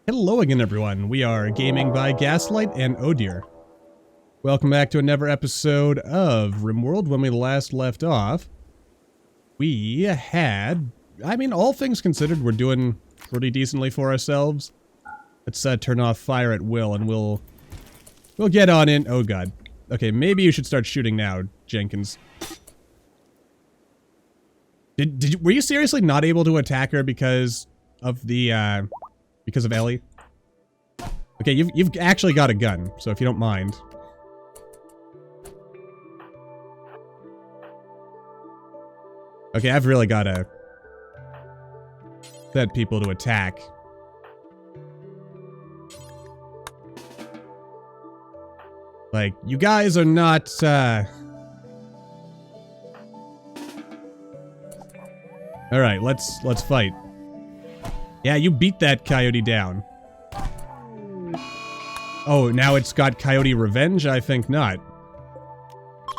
Hello again, everyone. We are Gaming by Gaslight and Oh dear. Welcome back to another episode of RimWorld. When we last left off, we had, all things considered, we're doing pretty decently for ourselves. Let's turn off fire at will, and we'll get on in. Oh god. Okay, maybe you should start shooting now, Jenkins. Were you seriously not able to attack her because of the because of Ellie? Okay, you've actually got a gun, so if you don't mind. Okay, I've really gotta set people to attack. Like, you guys are not, Alright, let's fight. Yeah, you beat that coyote down. Oh, now it's got coyote revenge? I think not.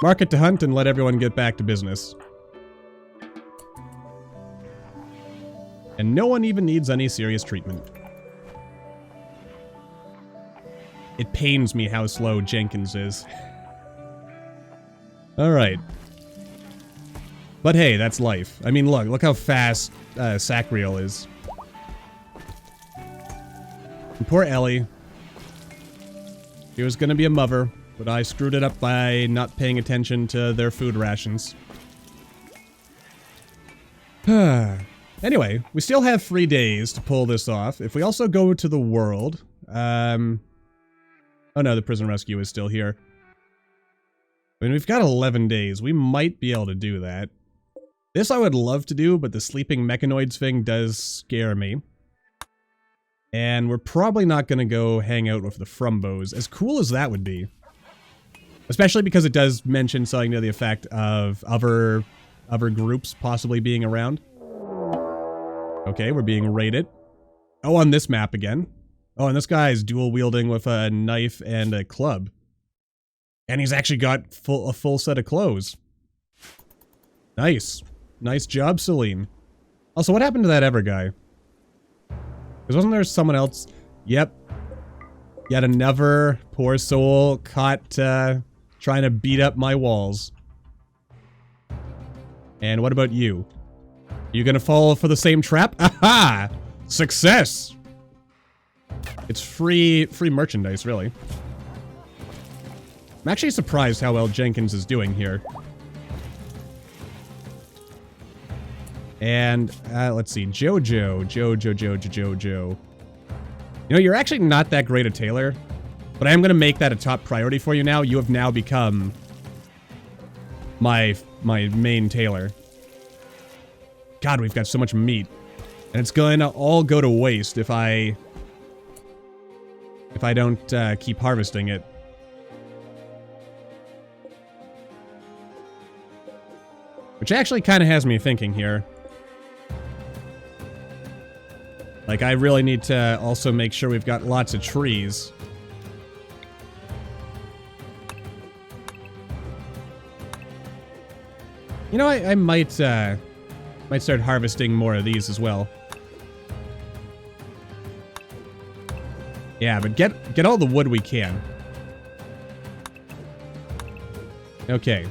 Mark it to hunt and let everyone get back to business. And no one even needs any serious treatment. It pains me how slow Jenkins is. Alright. But hey, that's life. I mean, look how fast Sacriel is. And poor Ellie. She was gonna be a mother, but I screwed it up by not paying attention to their food rations. Anyway, we still have 3 days to pull this off. If we also go to the world, oh no, the prison rescue is still here. I mean, we've got 11 days. We might be able to do that. This I would love to do, but the sleeping mechanoids thing does scare me. And we're probably not going to go hang out with the Frumbos, as cool as that would be. Especially because it does mention something to the effect of other groups possibly being around. Okay, we're being raided. Oh, on this map again. Oh, and this guy's dual wielding with a knife and a club. And he's actually got a full set of clothes. Nice. Nice job, Celine. Also, what happened to that Ever guy? Because wasn't there someone else? Yep. Yet another poor soul caught trying to beat up my walls. And what about you? You gonna fall for the same trap? Aha! Success! It's free merchandise, really. I'm actually surprised how well Jenkins is doing here. And, let's see, Jojo. You know, you're actually not that great a tailor, but I am going to make that a top priority for you now. You have now become my main tailor. God, we've got so much meat. And it's going to all go to waste if I don't keep harvesting it. Which actually kind of has me thinking here. Like, I really need to also make sure we've got lots of trees. You know, I might start harvesting more of these as well. Yeah, but get all the wood we can. Okay.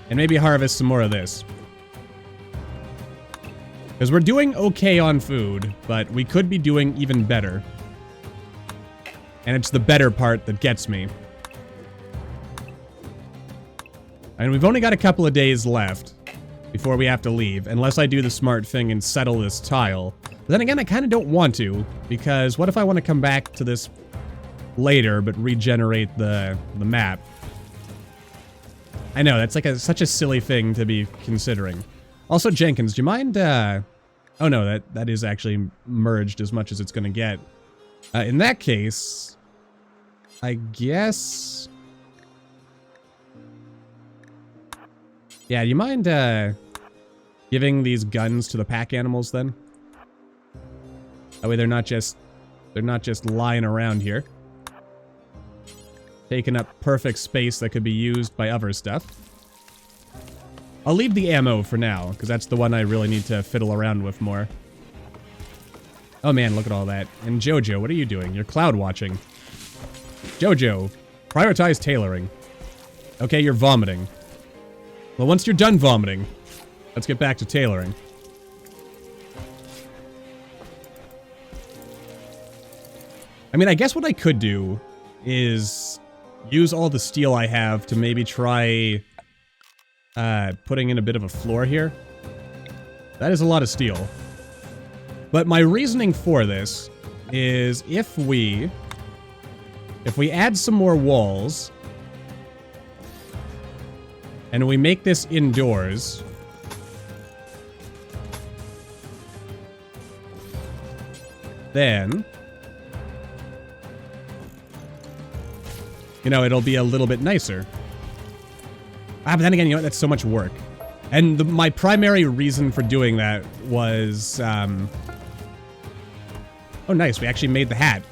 And maybe harvest some more of this. Because we're doing okay on food, but we could be doing even better. And it's the better part that gets me. And we've only got a couple of days left before we have to leave, unless I do the smart thing and settle this tile. But then again, I kind of don't want to, because what if I want to come back to this later, but regenerate the map? I know, that's like such a silly thing to be considering. Also, Jenkins, do you mind, oh no, that is actually merged as much as it's gonna get. In that case, I guess... Yeah, do you mind, giving these guns to the pack animals, then? That way they're not just lying around here. Taking up perfect space that could be used by other stuff. I'll leave the ammo for now, because that's the one I really need to fiddle around with more. Oh man, look at all that. And Jojo, what are you doing? You're cloud watching. Jojo, prioritize tailoring. Okay, you're vomiting. Well, once you're done vomiting, let's get back to tailoring. I mean, I guess what I could do is use all the steel I have to maybe try putting in a bit of a floor here. That is a lot of steel. But my reasoning for this is if we add some more walls and we make this indoors, then, you know, it'll be a little bit nicer. Ah, but then again, you know what? That's so much work. And my primary reason for doing that was, oh nice, we actually made the hat.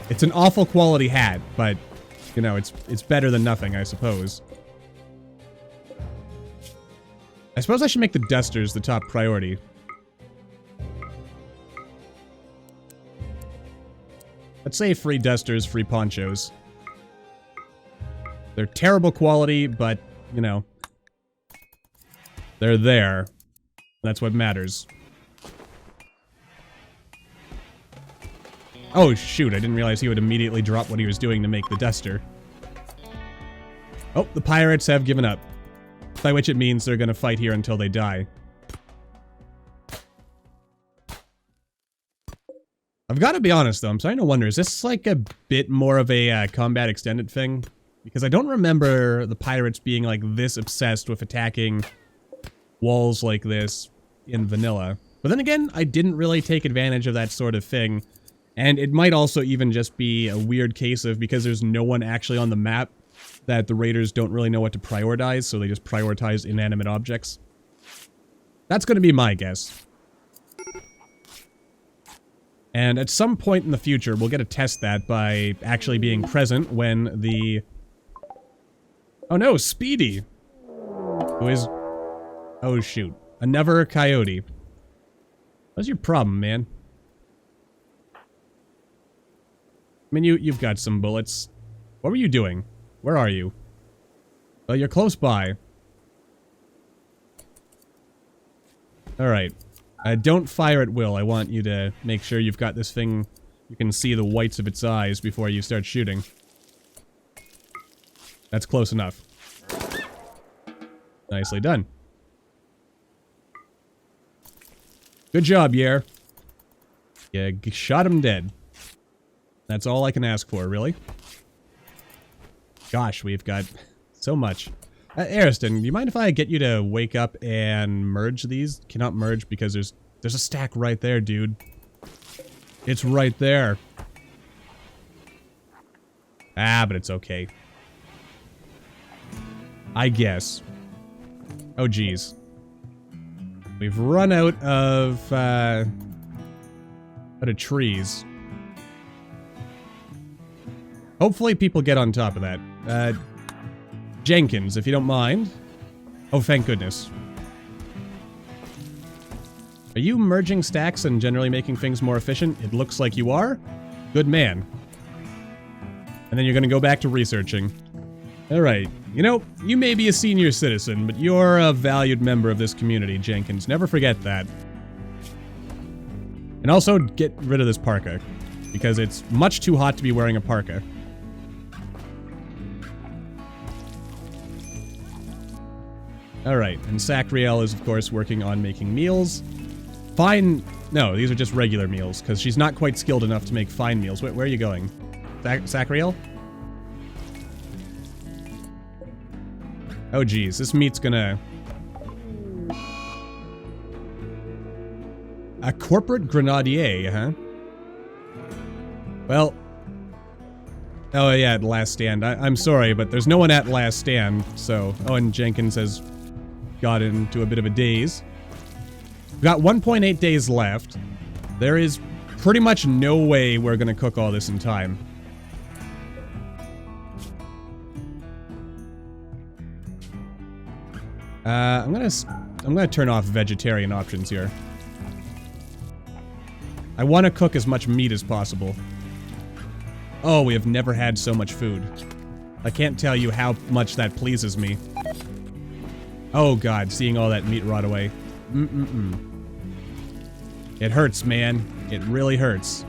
It's an awful quality hat, but, you know, it's better than nothing, I suppose. I suppose I should make the dusters the top priority. Let's say free dusters, free ponchos. They're terrible quality, but, you know, they're there. That's what matters. Oh, shoot, I didn't realize he would immediately drop what he was doing to make the duster. Oh, the pirates have given up. By which it means they're gonna fight here until they die. I've got to be honest, though, I'm starting to wonder, is this like a bit more of a combat extended thing? Because I don't remember the pirates being like this obsessed with attacking walls like this in vanilla. But then again, I didn't really take advantage of that sort of thing. And it might also even just be a weird case of because there's no one actually on the map that the raiders don't really know what to prioritize, so they just prioritize inanimate objects. That's going to be my guess. And at some point in the future, we'll get to test that by actually being present when the... Oh no, Speedy! Who is... Oh shoot. Another coyote. What's your problem, man? I mean, you've got some bullets. What were you doing? Where are you? Well, you're close by. Alright. Don't fire at will. I want you to make sure you've got this thing... You can see the whites of its eyes before you start shooting. That's close enough. Nicely done. Good job, Yer. You shot him dead. That's all I can ask for, really. Gosh, we've got so much. Ariston, do you mind if I get you to wake up and merge these? Cannot merge because there's a stack right there, dude. It's right there. Ah, but it's okay. I guess. Oh, geez. We've run out of trees. Hopefully people get on top of that. Jenkins, if you don't mind. Oh, thank goodness. Are you merging stacks and generally making things more efficient? It looks like you are. Good man. And then you're gonna go back to researching. Alright. You know, you may be a senior citizen, but you're a valued member of this community, Jenkins. Never forget that. And also, get rid of this parka. Because it's much too hot to be wearing a parka. Alright, and Sacriel is, of course, working on making meals. Fine... No, these are just regular meals, because she's not quite skilled enough to make fine meals. Where are you going? Sacriel? Oh, geez. This meat's gonna... A corporate grenadier, huh? Well... Oh, yeah, at Last Stand. I'm sorry, but there's no one at Last Stand, so... Oh, and Jenkins has got into a bit of a daze. We've got 1.8 days left. There is pretty much no way we're gonna cook all this in time. I'm gonna turn off vegetarian options here. I want to cook as much meat as possible. Oh, we have never had so much food. I can't tell you how much that pleases me. Oh god, seeing all that meat rot away. It hurts, man. It really hurts.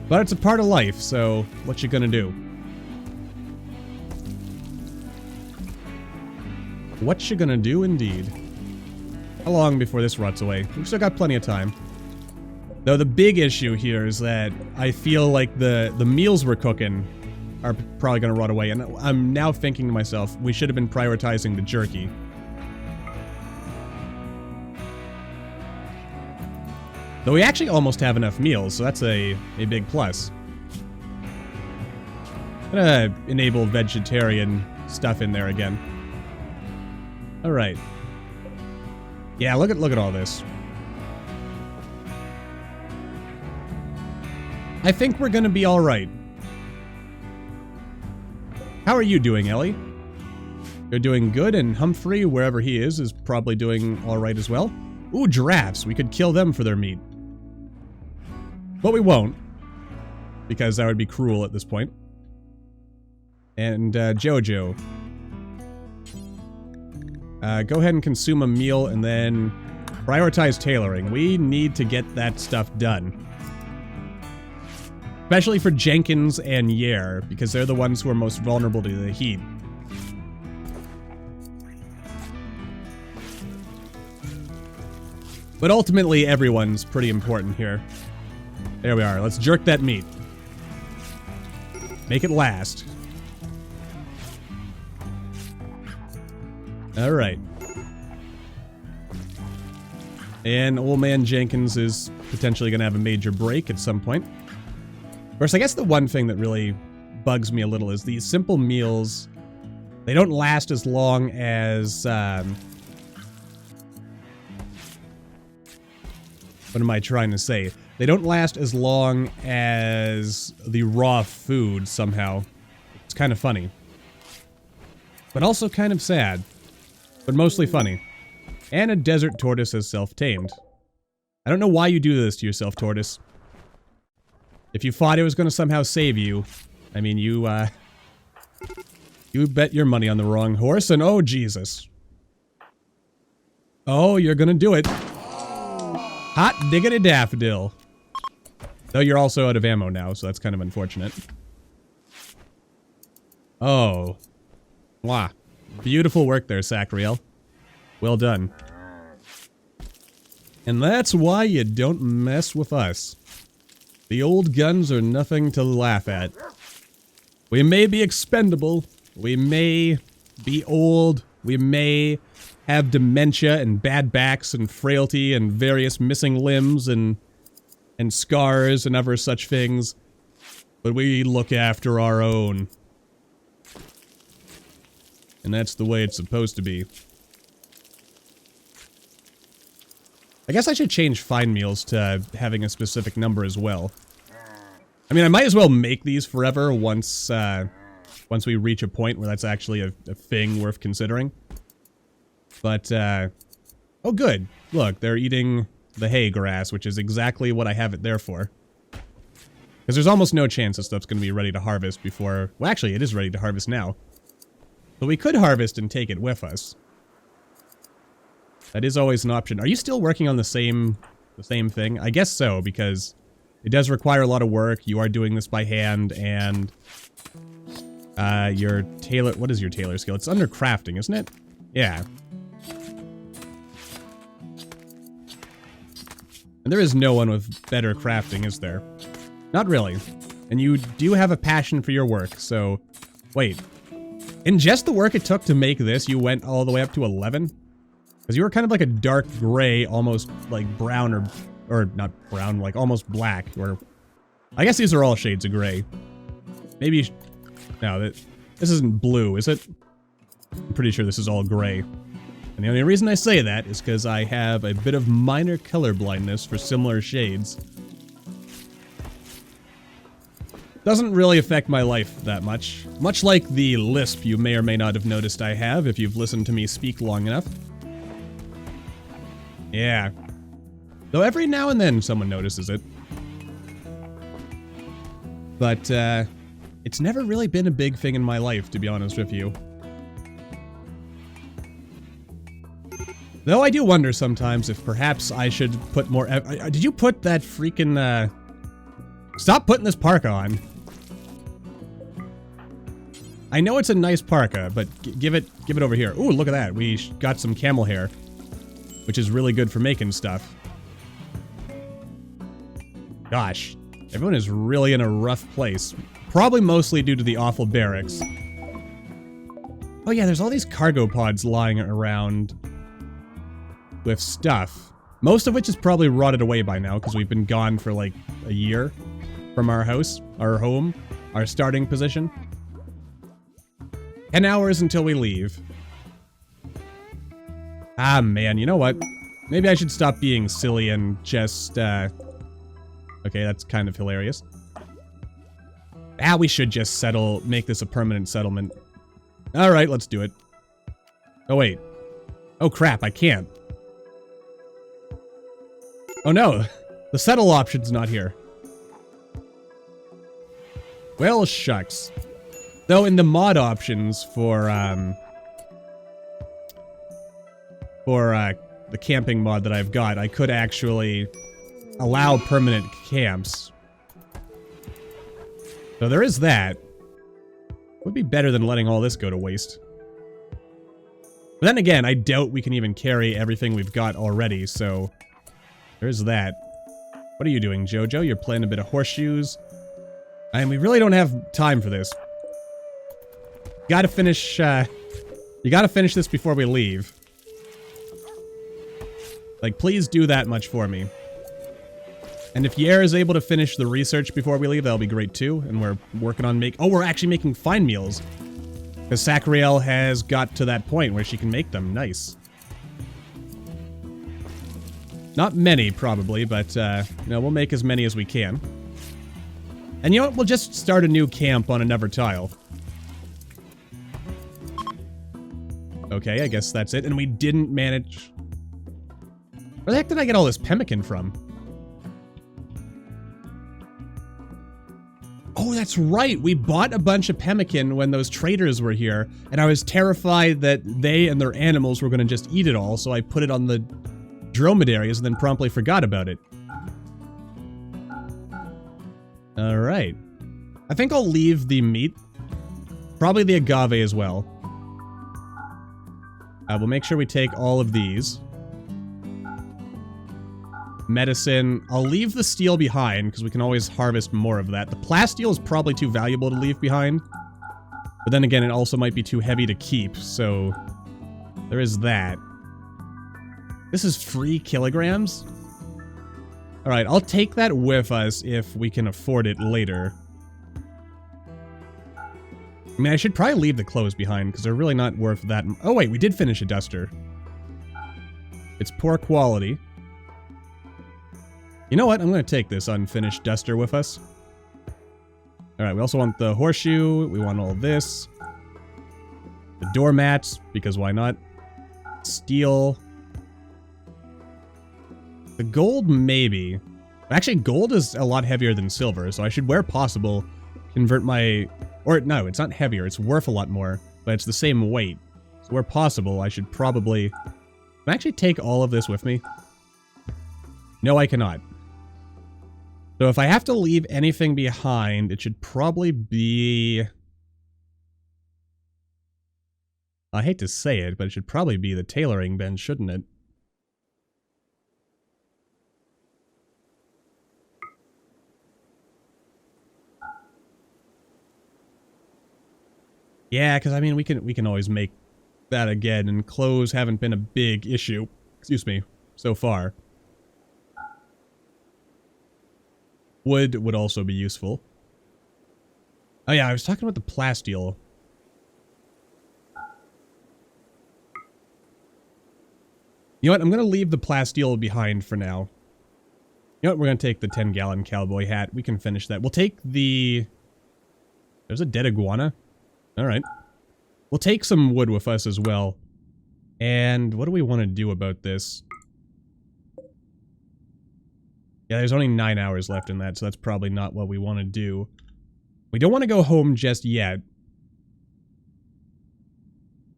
But it's a part of life, so what you gonna do? What you gonna do, indeed. How long before this rots away? We've still got plenty of time. Though the big issue here is that I feel like the meals we're cooking are probably gonna rot away, and I'm now thinking to myself, we should have been prioritizing the jerky. Though we actually almost have enough meals, so that's a big plus. I'm gonna enable vegetarian stuff in there again. Alright. Yeah, look at all this. I think we're gonna be alright. How are you doing, Ellie? You're doing good, and Humphrey, wherever he is probably doing alright as well. Ooh, giraffes. We could kill them for their meat. But we won't, because that would be cruel at this point. And, Jojo. Go ahead and consume a meal, and then prioritize tailoring. We need to get that stuff done. Especially for Jenkins and Yair, because they're the ones who are most vulnerable to the heat. But ultimately, everyone's pretty important here. There we are. Let's jerk that meat. Make it last. Alright. And old man Jenkins is potentially going to have a major break at some point. Of course, I guess the one thing that really bugs me a little is these simple meals. They don't last as long as... what am I trying to say? They don't last as long as the raw food, somehow. It's kind of funny. But also kind of sad. But mostly funny. And a desert tortoise is self-tamed. I don't know why you do this to yourself, tortoise. If you thought it was going to somehow save you, I mean, you bet your money on the wrong horse, and oh, Jesus. Oh, you're gonna do it. Hot diggity daffodil. Though you're also out of ammo now, so that's kind of unfortunate. Oh. Mwah. Beautiful work there, Sacriel. Well done. And that's why you don't mess with us. The old guns are nothing to laugh at. We may be expendable, we may be old, we may have dementia and bad backs and frailty and various missing limbs and scars and other such things, but we look after our own. And that's the way it's supposed to be. I guess I should change fine meals to having a specific number as well. I mean, I might as well make these forever once we reach a point where that's actually a thing worth considering. But, oh good. Look, they're eating the hay grass, which is exactly what I have it there for. Because there's almost no chance this stuff's going to be ready to harvest before... Well, actually, it is ready to harvest now. But we could harvest and take it with us. That is always an option. Are you still working on the same thing? I guess so, because it does require a lot of work. You are doing this by hand, and your tailor... What is your tailor skill? It's under crafting, isn't it? Yeah. And there is no one with better crafting, is there? Not really. And you do have a passion for your work, so... Wait. In just the work it took to make this, you went all the way up to 11? Because you were kind of like a dark gray, almost like brown or not brown, like almost black, or... I guess these are all shades of gray. Maybe... No, this isn't blue, is it? I'm pretty sure this is all gray. And the only reason I say that is because I have a bit of minor color blindness for similar shades. Doesn't really affect my life that much. Much like the lisp you may or may not have noticed I have if you've listened to me speak long enough. Yeah. Though every now and then someone notices it. But, it's never really been a big thing in my life, to be honest with you. Though I do wonder sometimes if perhaps I should put more... did you put that freaking, Stop putting this parka on. I know it's a nice parka, but give it over here. Ooh, look at that. We got some camel hair, which is really good for making stuff. Gosh, everyone is really in a rough place. Probably mostly due to the awful barracks. Oh yeah, there's all these cargo pods lying around with stuff. Most of which is probably rotted away by now, because we've been gone for like a year from our house, our home, our starting position. 10 hours until we leave. Ah, man, you know what? Maybe I should stop being silly and just, okay, that's kind of hilarious. Ah, we should just make this a permanent settlement. Alright, let's do it. Oh, wait. Oh, crap, I can't. Oh, no. The settle option's not here. Well, shucks. Though in the mod options for the camping mod that I've got, I could actually allow permanent camps. So there is that. Would be better than letting all this go to waste. But then again, I doubt we can even carry everything we've got already, so there's that. What are you doing, Jojo? You're playing a bit of horseshoes. And we really don't have time for this. You gotta finish this before we leave. Like, please do that much for me. And if Yair is able to finish the research before we leave, that'll be great too. And we're working on we're actually making fine meals. Because Sacriel has got to that point where she can make them. Nice. Not many, probably, but, we'll make as many as we can. And you know what? We'll just start a new camp on another tile. Okay, I guess that's it. And we didn't manage... Where the heck did I get all this pemmican from? Oh, that's right. We bought a bunch of pemmican when those traders were here, and I was terrified that they and their animals were going to just eat it all, so I put it on the dromedaries and then promptly forgot about it. Alright. I think I'll leave the meat. Probably the agave as well. We'll make sure we take all of these. Medicine. I'll leave the steel behind, because we can always harvest more of that. The plasteel is probably too valuable to leave behind. But then again, it also might be too heavy to keep, so... there is that. This is free kilograms? Alright, I'll take that with us if we can afford it later. I mean, I should probably leave the clothes behind, because they're really not worth that... Oh wait, we did finish a duster. It's poor quality. You know what? I'm going to take this unfinished duster with us. Alright, we also want the horseshoe. We want all this. The doormats, because why not? Steel. The gold, maybe. Actually, gold is a lot heavier than silver, so I should, where possible, convert my... Or, no, it's not heavier. It's worth a lot more, but it's the same weight. So where possible, I should probably... Can I actually take all of this with me? No, I cannot. So if I have to leave anything behind, it should probably be... I hate to say it, but it should probably be the tailoring bench, shouldn't it? Yeah, because I mean, we can always make that again, and clothes haven't been a big issue, excuse me, so far. Wood would also be useful. Oh yeah, I was talking about the plasteel. You know what, I'm going to leave the plasteel behind for now. You know what, we're going to take the 10-gallon cowboy hat. We can finish that. We'll take the... There's a dead iguana. Alright. We'll take some wood with us as well. And what do we want to do about this? Yeah, there's only 9 hours left in that, so that's probably not what we want to do. We don't want to go home just yet.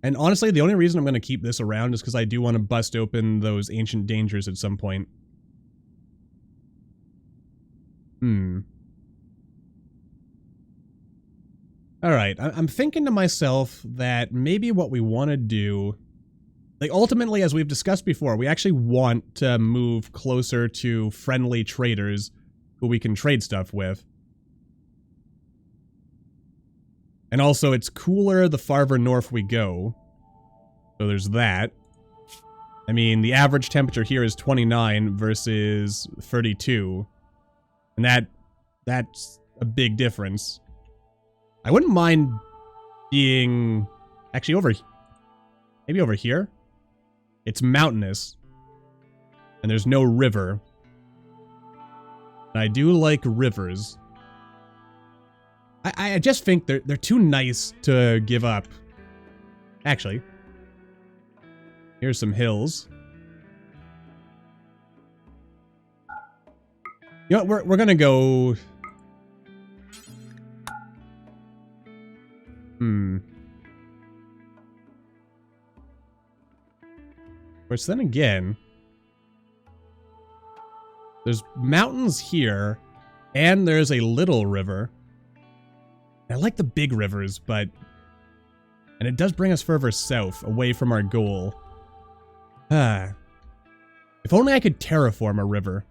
And honestly, the only reason I'm going to keep this around is because I do want to bust open those ancient dangers at some point. Alright, I'm thinking to myself that maybe what we want to do... Like, ultimately, as we've discussed before, we actually want to move closer to friendly traders who we can trade stuff with. And also, it's cooler the farther north we go. So there's that. I mean, the average temperature here is 29 versus 32. And that's a big difference. I wouldn't mind being... Actually, maybe over here? It's mountainous. And there's no river. And I do like rivers. I just think they're too nice to give up. Actually. Here's some hills. You know what, we're gonna go... Which then again... There's mountains here, and there's a little river. I like the big rivers, but... And it does bring us further south, away from our goal. If only I could terraform a river.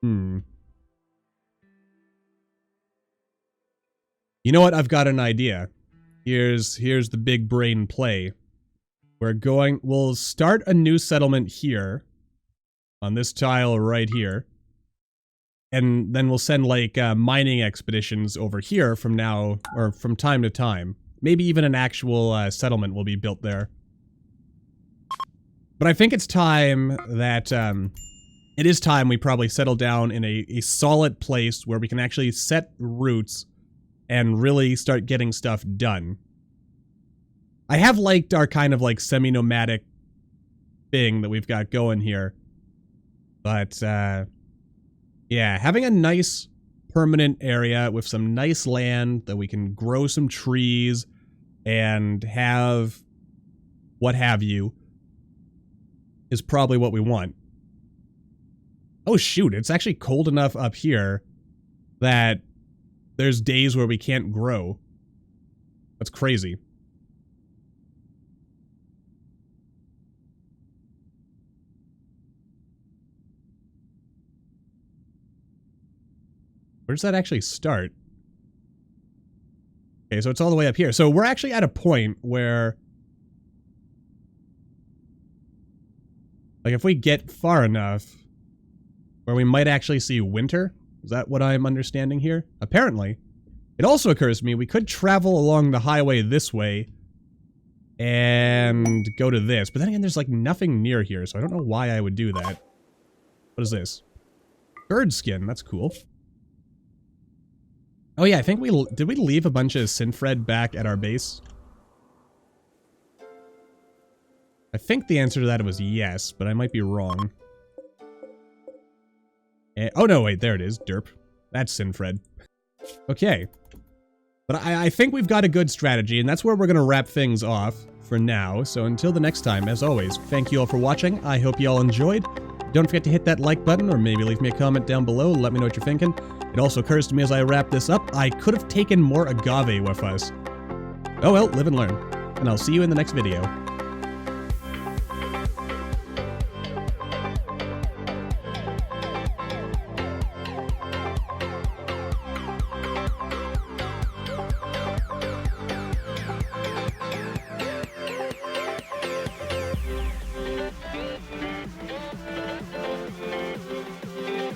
You know what? I've got an idea. Here's the big brain play. We'll start a new settlement here. On this tile right here. And then we'll send, like, mining expeditions over here from now, or from time to time. Maybe even an actual settlement will be built there. But I think it's time that, it is time we probably settle down in a solid place where we can actually set roots and really start getting stuff done. I have liked our kind of, like, semi-nomadic thing that we've got going here. But, yeah, having a nice permanent area with some nice land that we can grow some trees and have what have you is probably what we want. Oh shoot, it's actually cold enough up here that there's days where we can't grow. That's crazy. Where does that actually start? Okay, so it's all the way up here. So we're actually at a point where... Like, if we get far enough, where we might actually see winter? Is that what I'm understanding here? Apparently. It also occurs to me we could travel along the highway this way and go to this. But then again, there's, like, nothing near here, so I don't know why I would do that. What is this? Bird skin, that's cool. Oh yeah, I think did we leave a bunch of Synfred back at our base? I think the answer to that was yes, but I might be wrong. Oh no, wait, there it is, derp. That's Synfred. Okay. But I think we've got a good strategy, and that's where we're gonna wrap things off for now. So until the next time, as always, thank you all for watching. I hope you all enjoyed. Don't forget to hit that like button, or maybe leave me a comment down below. Let me know what you're thinking. It also occurs to me as I wrap this up, I could have taken more agave with us. Oh well, live and learn. And I'll see you in the next video.